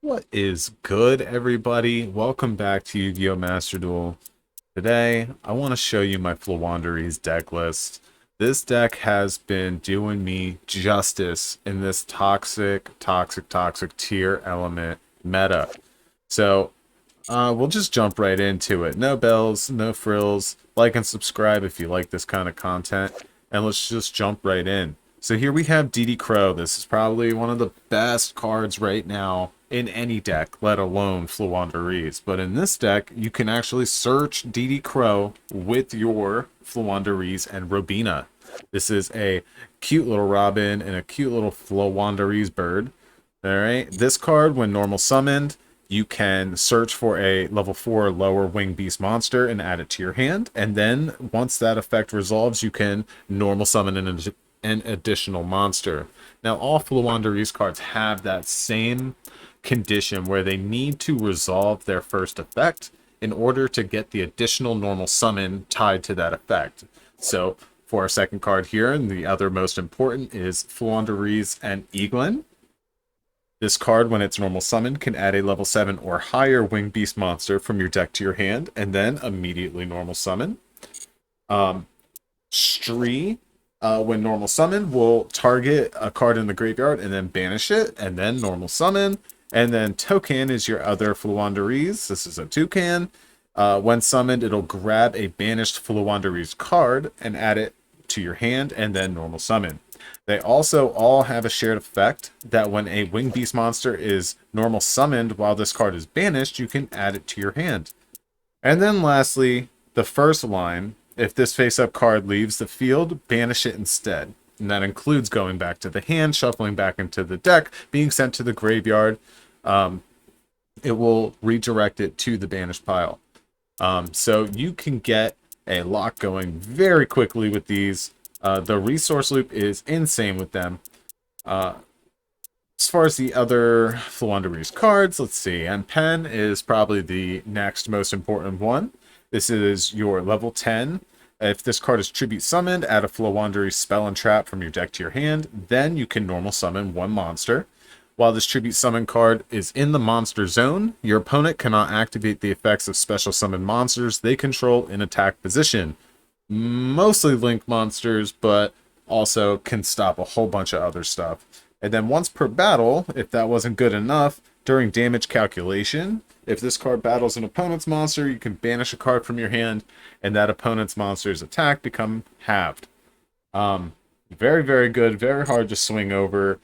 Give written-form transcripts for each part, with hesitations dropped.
What is good, everybody? Welcome back to Yu-Gi-Oh! Master Duel. Today, I want to show you my Floowandereeze deck list. This deck has been doing me justice in this toxic tier element meta. So, we'll just jump right into it. No bells, no frills. Like and subscribe if you like this kind of content. And let's just jump right in. So here we have DD Crow. This is probably one of the best cards right now in any deck, let alone Floowandereeze. But in this deck, you can actually search DD Crow with your Floowandereeze and Robina. This is a cute little Robin and a cute little Floowandereeze bird. Alright, this card, when normal summoned, you can search for a level 4 or lower wing beast monster and add it to your hand. And then once that effect resolves, you can normal summon an additional monster. Now, all Floowandereeze cards have that same condition where they need to resolve their first effect in order to get the additional normal summon tied to that effect. So for our second card here, and the other most important, is Floowandereeze and Eglin. This card, when it's normal summoned, can add a level 7 or higher wing beast monster from your deck to your hand, and then immediately normal summon. Stree, when normal summon, will target a card in the graveyard and then banish it, and then normal summon. And then Toucan is your other Floowandereeze. This is a toucan. When summoned, it'll grab a banished Floowandereeze card and add it to your hand, and then normal summon. They also all have a shared effect that when a wing beast monster is normal summoned while this card is banished, you can add it to your hand. And then lastly, the first line, if this face-up card leaves the field, banish it instead. And that includes going back to the hand, shuffling back into the deck, being sent to the graveyard. It will redirect it to the banished pile. So you can get a lot going very quickly with these. The resource loop is insane with them. As far as the other Floowandereeze cards, let's see. And Pen is probably the next most important one. This is your level 10. If this card is tribute summoned, add a Floowandereeze spell and trap from your deck to your hand. Then you can normal summon one monster. While this tribute summon card is in the monster zone, your opponent cannot activate the effects of special summon monsters they control in attack position. Mostly link monsters, but also can stop a whole bunch of other stuff. And then once per battle, if that wasn't good enough, during damage calculation, if this card battles an opponent's monster, you can banish a card from your hand, and that opponent's monster's attack become halved. Very, very good. Very hard to swing over.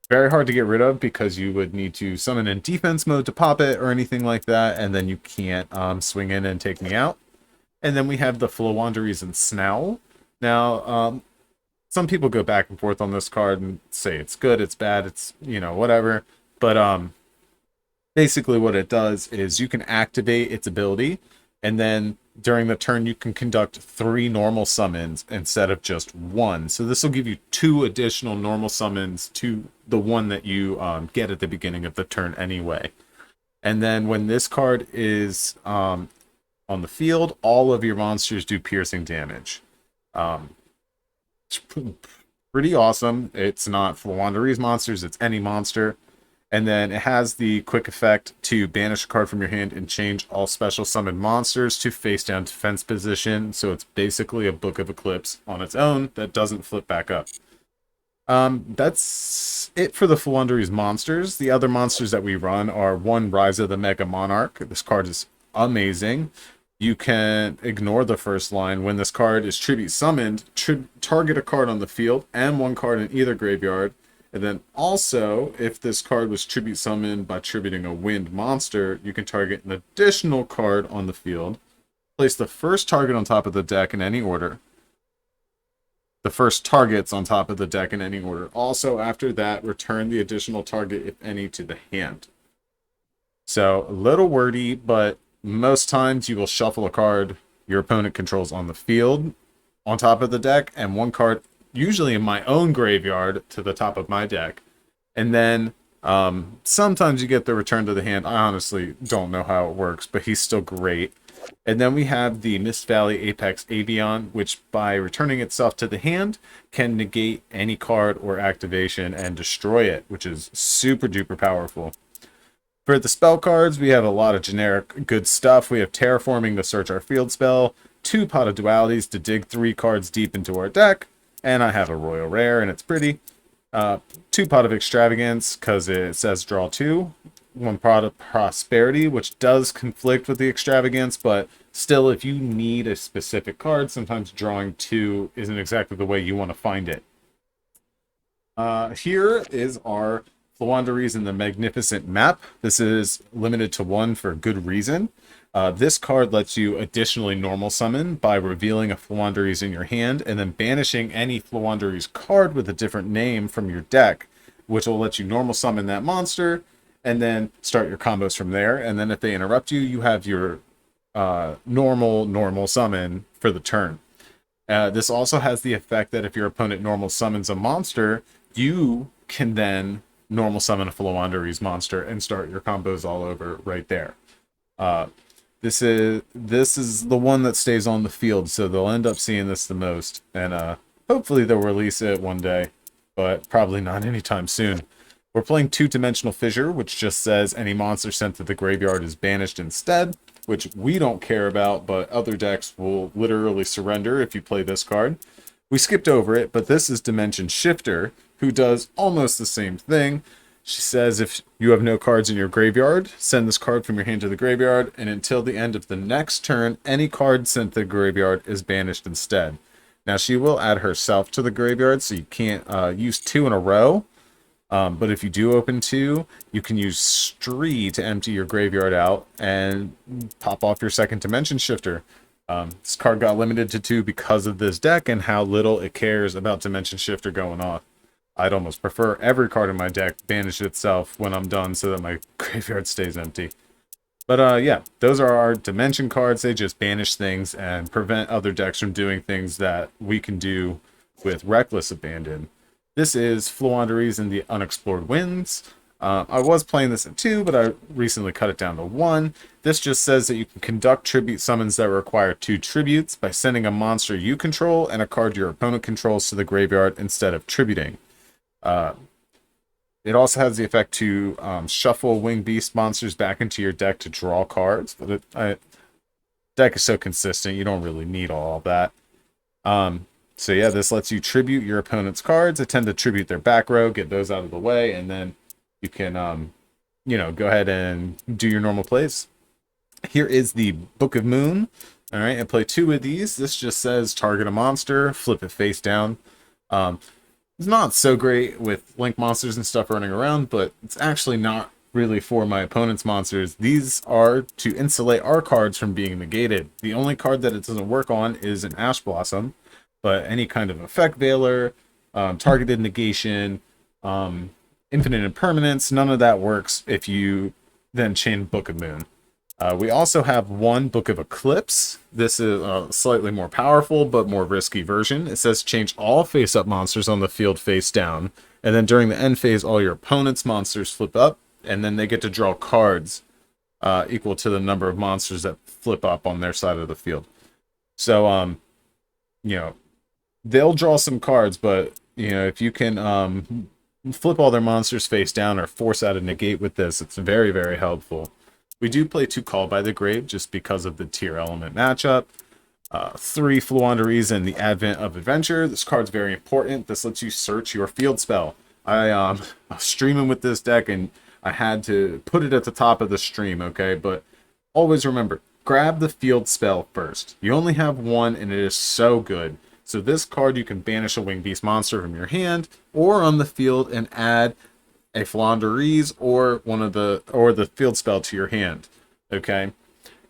Very hard to get rid of because you would need to summon in defense mode to pop it or anything like that, and then you can't swing in and take me out. And then we have the Floowandereeze and Snowl. Now, some people go back and forth on this card and say it's good, it's bad, it's, whatever. But basically what it does is you can activate its ability, and then during the turn you can conduct 3 normal summons instead of just 1. So this will give you 2 additional normal summons to the one that you get at the beginning of the turn anyway. And then when this card is on the field, all of your monsters do piercing damage. It's pretty awesome. It's not Floowandereeze monsters, it's any monster. And then it has the quick effect to banish a card from your hand and change all special summoned monsters to face down defense position. So it's basically a Book of Eclipse on its own that doesn't flip back up. That's it for the Floowandereeze monsters. The other monsters that we run are 1, Rise of the Mega Monarch. This card is amazing. You can ignore the first line. When this card is tribute summoned, target a card on the field and 1 card in either graveyard. And then also, if this card was tribute summoned by tributing a wind monster, you can target an additional card on the field. Place the first target on top of the deck in any order. The first targets on top of the deck in any order. Also, after that, return the additional target, if any, to the hand. So, a little wordy, but most times you will shuffle a card your opponent controls on the field on top of the deck, and 1 card usually in my own graveyard to the top of my deck. And then sometimes you get the return to the hand. I honestly don't know how it works, but he's still great. And then we have the Mist Valley Apex Avion, which by returning itself to the hand can negate any card or activation and destroy it, which is super duper powerful. For the spell cards, we have a lot of generic good stuff. We have Terraforming to search our field spell, 2 Pot of Dualities to dig 3 cards deep into our deck, and I have a Royal Rare, and it's pretty. 2 Pot of Extravagance, because it says draw 2. 1 Pot of Prosperity, which does conflict with the Extravagance, but still, if you need a specific card, sometimes drawing 2 isn't exactly the way you want to find it. Here is our Floowandereeze in the Magnificent Map. This is limited to 1 for good reason. This card lets you additionally normal summon by revealing a Floowandereeze in your hand and then banishing any Floowandereeze card with a different name from your deck, which will let you normal summon that monster and then start your combos from there. And then if they interrupt you, you have your normal summon for the turn. This also has the effect that if your opponent normal summons a monster, you can then normal summon a Floowandereeze monster and start your combos all over right there. This is the one that stays on the field, so they'll end up seeing this the most, and hopefully they'll release it one day, but probably not anytime soon. We're playing 2-Dimensional Fissure, which just says any monster sent to the graveyard is banished instead, which we don't care about, but other decks will literally surrender if you play this card. We skipped over it, but this is Dimension Shifter, who does almost the same thing. She says if you have no cards in your graveyard, send this card from your hand to the graveyard, and until the end of the next turn, any card sent to the graveyard is banished instead. Now, she will add herself to the graveyard, so you can't use 2 in a row, but if you do open 2, you can use Stree to empty your graveyard out and pop off your second Dimension Shifter. This card got limited to 2 because of this deck and how little it cares about Dimension Shifter going off. I'd almost prefer every card in my deck banish itself when I'm done so that my graveyard stays empty. But yeah, those are our Dimension cards. They just banish things and prevent other decks from doing things that we can do with Reckless Abandon. This is Floowandereeze in the Unexplored Winds. I was playing this at 2, but I recently cut it down to 1. This just says that you can conduct tribute summons that require 2 tributes by sending a monster you control and a card your opponent controls to the graveyard instead of tributing. It also has the effect to shuffle Winged Beast monsters back into your deck to draw cards, but deck is so consistent, you don't really need all of that. So yeah, this lets you tribute your opponent's cards. I tend to tribute their back row, get those out of the way, and then you can, go ahead and do your normal plays. Here is the Book of Moon. All right, I play 2 of these. This just says target a monster, flip it face down. It's not so great with link monsters and stuff running around, but it's actually not really for my opponent's monsters. These are to insulate our cards from being negated. The only card that it doesn't work on is an Ash Blossom, but any kind of Effect Veiler, targeted negation, infinite impermanence, none of that works if you then chain Book of Moon. We also have 1 Book of Eclipse. This is a slightly more powerful but more risky version. It says change all face-up monsters on the field face down, and then during the end phase, all your opponent's monsters flip up, and then they get to draw cards equal to the number of monsters that flip up on their side of the field. So, they'll draw some cards, but, if you can flip all their monsters face down or force out a negate with this, it's very, very helpful. We do play 2 Call by the Grave just because of the tier element matchup. 3 Floowandereeze and the Advent of Adventure. This card's very important. This lets you search your field spell. I was streaming with this deck and I had to put it at the top of the stream, okay? But always remember, grab the field spell first. You only have 1 and it is so good. So this card, you can banish a Winged Beast monster from your hand or on the field and add a Floowandereeze or the field spell to your hand. Okay.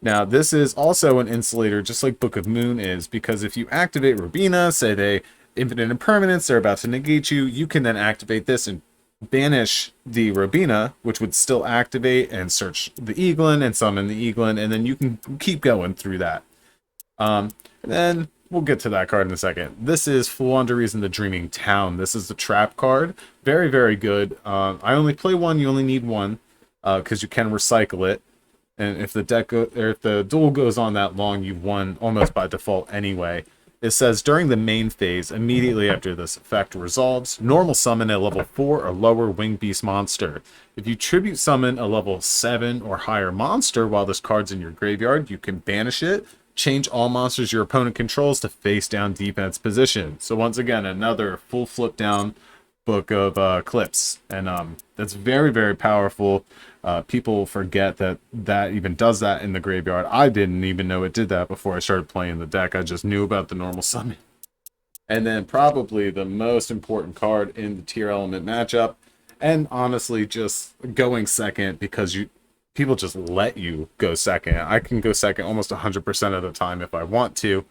Now this is also an insulator, just like Book of Moon is, because if you activate Rubina, say they infinite impermanence, they're about to negate you, you can then activate this and banish the Rubina, which would still activate and search the Eaglin and summon the Eaglin, and then you can keep going through that. Then we'll get to that card in a second. This is Floowandereeze in the Dreaming Town. This is the trap card. Very, very good. I only play 1. You only need 1 because you can recycle it. And if the or if the duel goes on that long, you've won almost by default anyway. It says during the main phase, immediately after this effect resolves, normal summon a level 4 or lower winged beast monster. If you tribute summon a level 7 or higher monster while this card's in your graveyard, you can banish it, change all monsters your opponent controls to face down defense position. So once again, another full flip down book of clips, and that's very, very powerful. People forget that that even does that in the graveyard. I didn't even know it did that before I started playing the deck. I just knew about the normal summon. And then probably the most important card in the tier element matchup, and honestly just going second because people just let you go second. I can go second almost 100% of the time if I want to.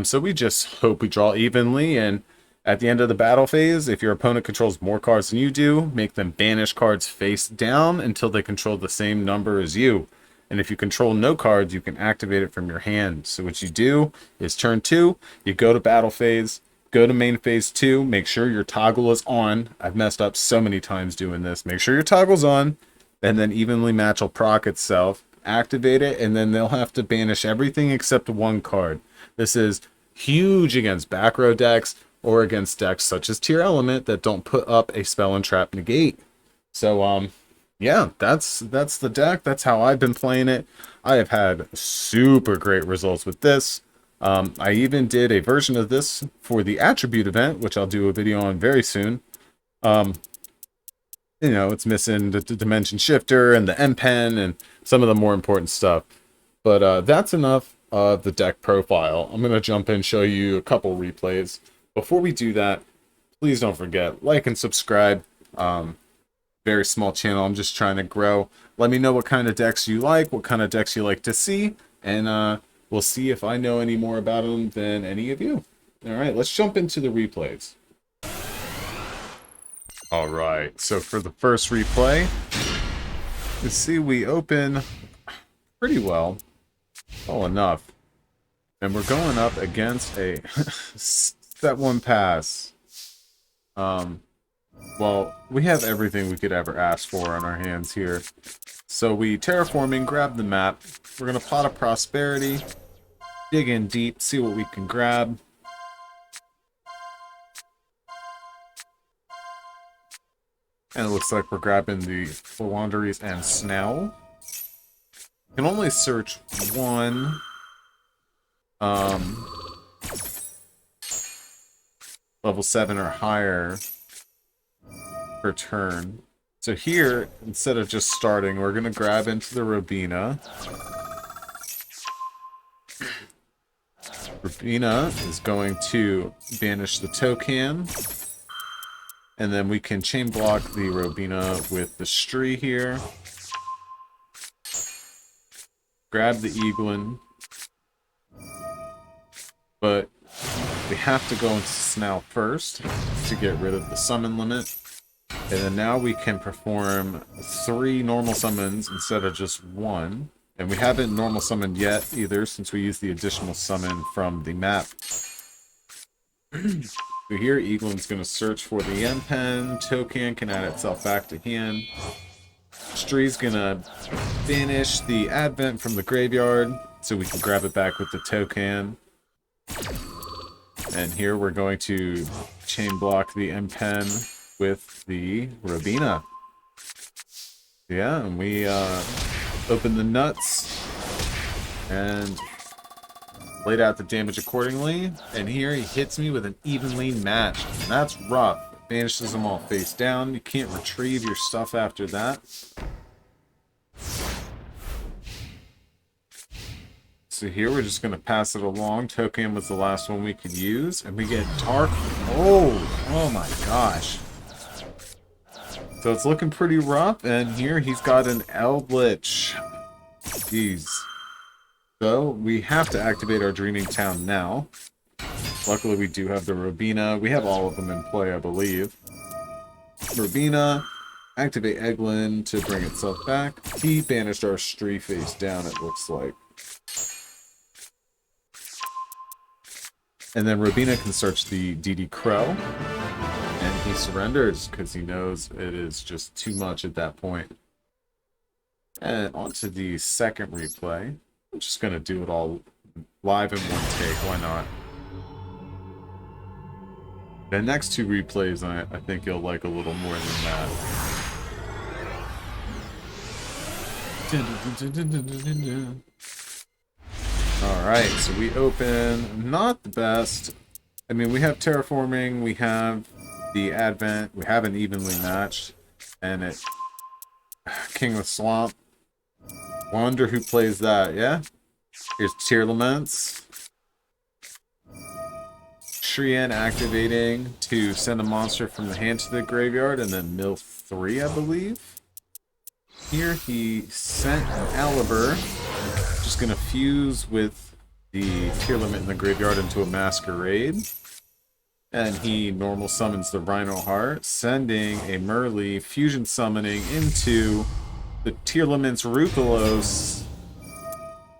So we just hope we draw evenly, and at the end of the battle phase, if your opponent controls more cards than you do, make them banish cards face down until they control the same number as you. And if you control no cards, you can activate it from your hand. So what you do is turn 2, you go to battle phase, go to main phase 2, make sure your toggle is on. I've messed up so many times doing this. Make sure your toggle's on, and then evenly match will proc itself, activate it, and then they'll have to banish everything except one card. This is huge against back row decks, or against decks such as Tier Element that don't put up a spell and trap negate. So yeah, that's the deck. That's how I've been playing it. I have had super great results with this. I even did a version of this for the attribute event, which I'll do a video on very soon. You know, it's missing the dimension shifter and the M pen and some of the more important stuff. But that's enough of the deck profile. I'm going to jump in and show you a couple replays. Before we do that, please don't forget, like and subscribe. Very small channel. I'm just trying to grow. Let me know what kind of decks you like, what kind of decks you like to see, and we'll see if I know any more about them than any of you. All right, let's jump into the replays. All right, so for the first replay, you see we open pretty well enough. And we're going up against a step 1 pass. Well, we have everything we could ever ask for on our hands here. So we terraforming, grab the map. We're going to plot a prosperity, dig in deep, see what we can grab. And it looks like we're grabbing the Floowandereeze and Snell. Can only search one. Level 7 or higher per turn. So here, instead of just starting, we're going to grab into the Robina. Robina is going to banish the token. And then we can chain block the Robina with the Stree here. Grab the Eaglin. But we have to go into Snell first to get rid of the summon limit. And then now we can perform 3 normal summons instead of just 1. And we haven't normal summoned yet either, since we used the additional summon from the map. So here, Eaglin's going to search for the M pen. Token can add itself back to hand. Stree's going to banish the Advent from the graveyard, so we can grab it back with the token. And here we're going to chain block the M pen with the Robina. Yeah, and we open the nuts and laid out the damage accordingly. And here he hits me with an evenly matched. And that's rough. Banishes them all face down. You can't retrieve your stuff after that. So here we're just going to pass it along. Token was the last one we could use. And we get Dark. Oh my gosh. So it's looking pretty rough. And here he's got an Eldlich. Jeez. So we have to activate our Dreaming Town now. Luckily we do have the Robina. We have all of them in play, I believe. Robina. Activate Eglin to bring itself back. He banished our Stree face down, it looks like. And then Robina can search the DD Crow. And he surrenders because he knows it is just too much at that point. And on to the second replay. I'm just going to do it all live in one take. Why not? The next two replays, I think you'll like a little more than that. Alright, so we open, not the best. I mean, we have terraforming, we have the advent, we haven't evenly matched, and it... King of the Swamp. Wonder who plays that, yeah? Here's Tearlaments. Shrien activating to send a monster from the hand to the graveyard, and then mill 3, I believe. Here he sent an Aliber, just gonna fuse with the Tearlament in the graveyard into a Masquerade. And he normal summons the Rhino Heart, sending a Merly fusion summoning into the Tearlament's Rukalos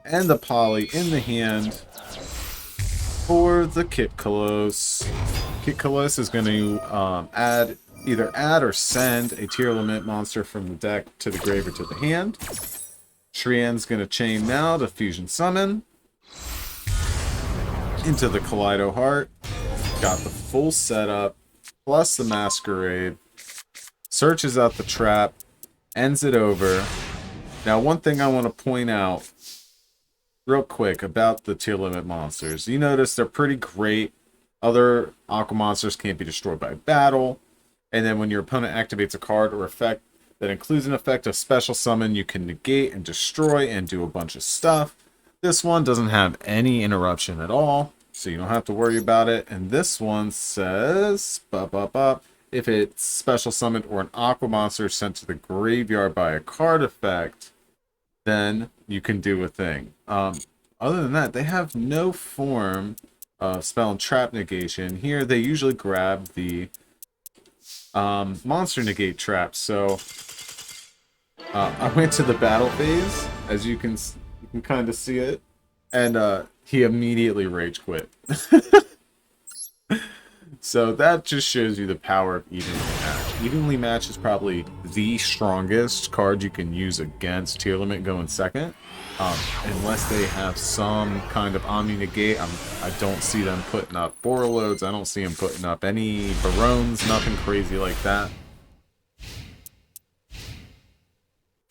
and the Poly in the hand for the Kitkalos. Kitkalos is going to either add or send a Tearlament monster from the deck to the grave or to the hand. Shrian's going to chain now to fusion summon into the Kaleido Heart. Got the full setup, plus the Masquerade. Searches out the trap, ends it over. Now, one thing I want to point out real quick about the Tearlaments monsters. You notice they're pretty great. Other Aqua monsters can't be destroyed by battle. And then when your opponent activates a card or effect that includes an effect of special summon, you can negate and destroy and do a bunch of stuff. This one doesn't have any interruption at all, so you don't have to worry about it. And this one says, if it's special summoned or an Aqua monster sent to the graveyard by a card effect, then you can do a thing. Other than that, they have no form of spell and trap negation. Here, they usually grab the monster negate trap. So I went to the battle phase, as you can kind of see it, and he immediately rage quit. So that just shows you the power of Evenly Match. Evenly Match is probably the strongest card you can use against Tearlament going second. Unless they have some kind of Omni Negate, I don't see them putting up Borreloads. I don't see them putting up any Barones, nothing crazy like that.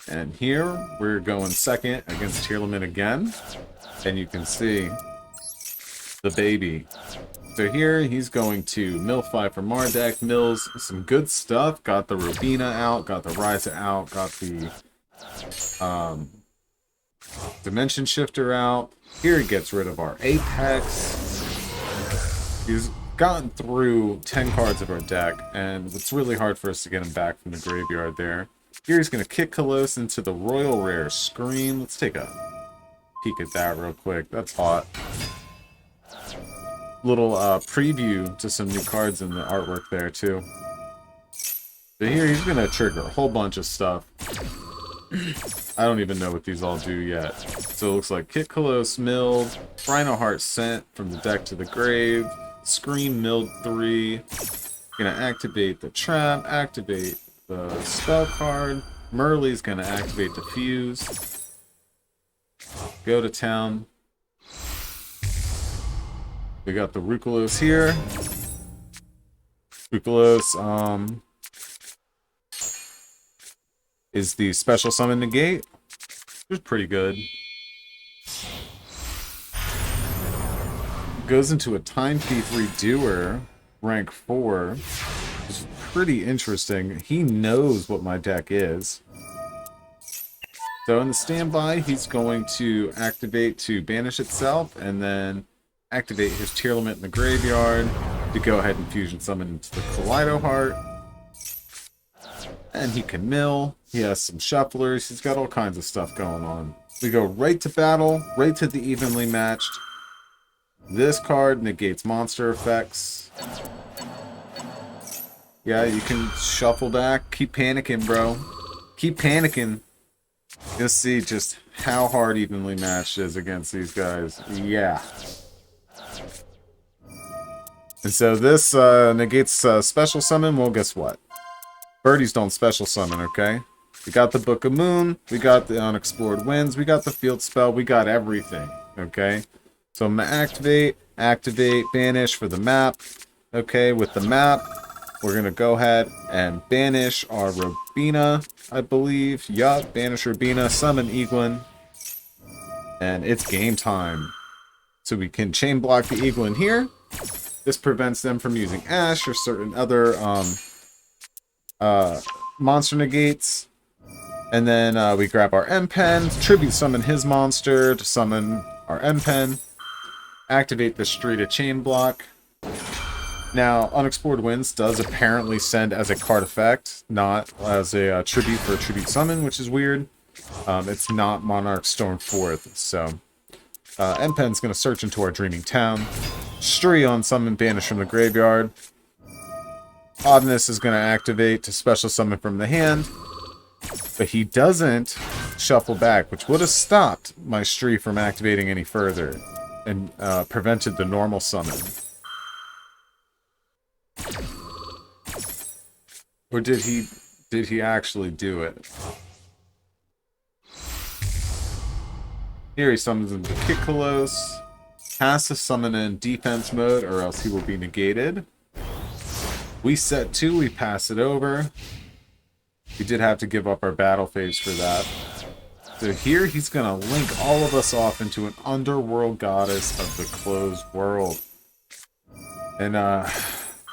And here, we're going second against Tearlament again. And you can see the baby. So here, he's going to mill 5 for Mardek, mills some good stuff. Got the Robina out, got the Ryza out, got the Dimension Shifter out. Here he gets rid of our Apex. He's gotten through 10 cards of our deck, and it's really hard for us to get him back from the graveyard there. Here he's going to kick Kalos into the Royal Rare Scream. Let's take a peek at that real quick. That's hot. Little preview to some new cards in the artwork there too. But here he's gonna trigger a whole bunch of stuff. I don't even know what these all do yet. So it looks like Kit Kalos milled, Rhino Heart sent from the deck to the grave, Scream milled 3, gonna activate the trap, activate the spell card, Merly's gonna activate the fuse, go to town. We got the Rukalos here. Rukalos, is the special summon negate. It was pretty good. Goes into a Time Thief Redoer, rank 4. It's pretty interesting. He knows what my deck is. So in the standby, he's going to activate to banish itself, and then activate his Tearlament in the graveyard to go ahead and fusion summon into the Kaleido Heart. And he can mill. He has some shufflers. He's got all kinds of stuff going on. We go right to battle, right to the evenly matched. This card negates monster effects. Yeah, you can shuffle back. Keep panicking, bro. Keep panicking. You'll see just how hard evenly matched is against these guys. Yeah. And so this negates special summon. Well, guess what? Birdies don't special summon, okay? We got the Book of Moon. We got the Unexplored Winds. We got the Field Spell. We got everything. Okay? So I'm going to activate, banish for the map. Okay, with the map, we're going to go ahead and banish our Robina, I believe. Yup, banish Robina, summon Eaglin. And it's game time. So we can chain block the Eaglin here. This prevents them from using Ash or certain other monster negates. And then we grab our M-Pen, tribute summon his monster to summon our M-Pen. Activate the Street of Chain block. Now, Unexplored Winds does apparently send as a card effect, not as a tribute for a tribute summon, which is weird. It's not Monarch Storm 4th, so M-Pen's going to search into our Dreaming Town. Strion summon Banish from the graveyard. Oddness is going to activate to special summon from the hand. But he doesn't shuffle back, which would have stopped my Stree from activating any further and prevented the normal summon. Or did he actually do it? Here he summons into Kikkalos. Has to summon in defense mode or else he will be negated. We set 2, we pass it over. We did have to give up our battle phase for that. So here he's going to link all of us off into an underworld goddess of the closed world. And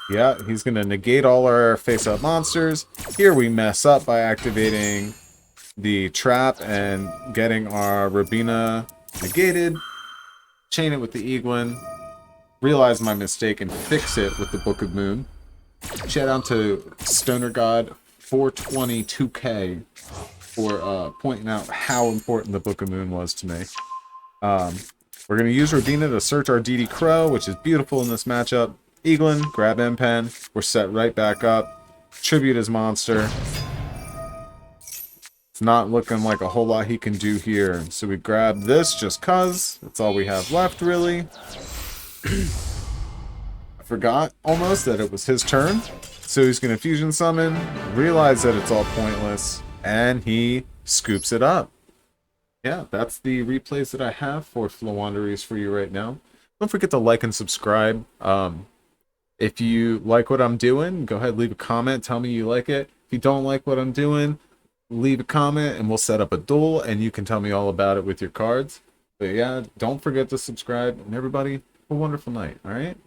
yeah, he's going to negate all our face-up monsters. Here we mess up by activating the trap and getting our Robina negated. Chain it with the Eaglin. Realize my mistake and fix it with the Book of Moon. Shout out to Stoner God 422K for pointing out how important the Book of Moon was to me. We're going to use Robina to search our DD Crow, which is beautiful in this matchup. Eaglin, grab M-Pen. We're set right back up. Tribute his monster. It's not looking like a whole lot he can do here. So we grab this just cuz. That's all we have left, really. I forgot almost that it was his turn. So he's going to fusion summon, realize that it's all pointless, and he scoops it up. Yeah, that's the replays that I have for Floowandereeze for you right now. Don't forget to like and subscribe. If you like what I'm doing, go ahead, leave a comment, tell me you like it. If you don't like what I'm doing, leave a comment and we'll set up a duel and you can tell me all about it with your cards. But yeah, don't forget to subscribe, and everybody, have a wonderful night, alright?